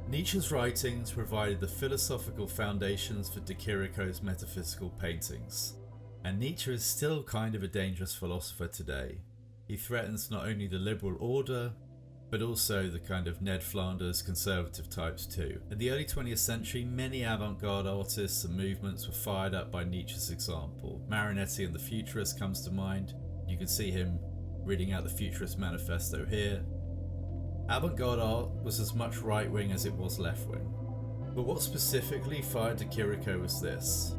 Nietzsche's writings provided the philosophical foundations for Chirico's metaphysical paintings, and Nietzsche is still kind of a dangerous philosopher today. He threatens not only the liberal order, but also the kind of Ned Flanders conservative types too. In the early 20th century, many avant-garde artists and movements were fired up by Nietzsche's example. Marinetti and the Futurists comes to mind. You can see him reading out the Futurist Manifesto here. Avant-garde art was as much right-wing as it was left-wing. But what specifically fired Chirico was this: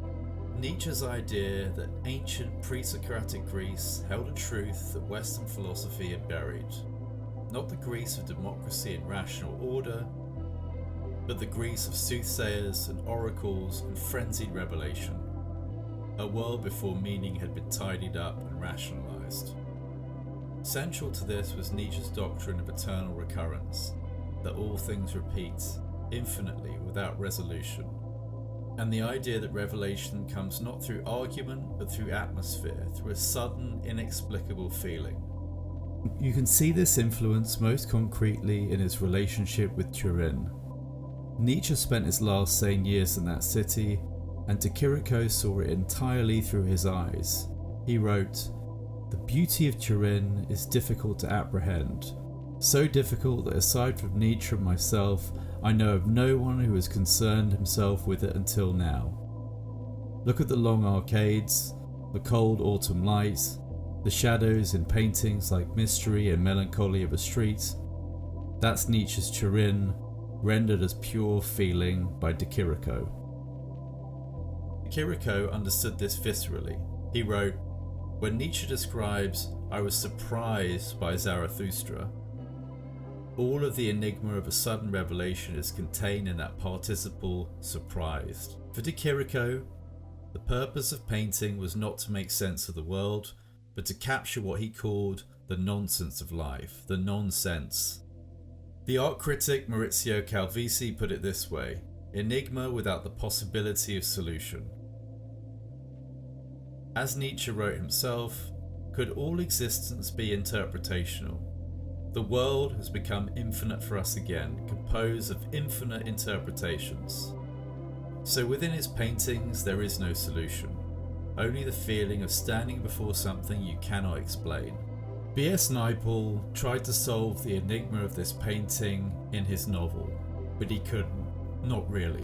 Nietzsche's idea that ancient pre-Socratic Greece held a truth that Western philosophy had buried. Not the Greece of democracy and rational order, but the Greece of soothsayers and oracles and frenzied revelation. A world before meaning had been tidied up and rationalized. Central to this was Nietzsche's doctrine of eternal recurrence, that all things repeat, infinitely, without resolution, and the idea that revelation comes not through argument but through atmosphere, through a sudden, inexplicable feeling. You can see this influence most concretely in his relationship with Turin. Nietzsche spent his last sane years in that city, and Chirico saw it entirely through his eyes. He wrote, "The beauty of Turin is difficult to apprehend, so difficult that aside from Nietzsche and myself, I know of no one who has concerned himself with it until now. Look at the long arcades, the cold autumn light, the shadows in paintings like Mystery and Melancholy of a Street. That's Nietzsche's Turin, rendered as pure feeling by Chirico." Chirico understood this viscerally. He wrote, "When Nietzsche describes, 'I was surprised by Zarathustra,' all of the enigma of a sudden revelation is contained in that participle 'surprised.' For Chirico, the purpose of painting was not to make sense of the world, but to capture what he called the nonsense of life, the nonsense. The art critic Maurizio Calvisi put it this way: enigma without the possibility of solution. As Nietzsche wrote himself, could all existence be interpretational? The world has become infinite for us again, composed of infinite interpretations. So within his paintings there is no solution, only the feeling of standing before something you cannot explain." B.S. Naipaul tried to solve the enigma of this painting in his novel, but he couldn't, not really.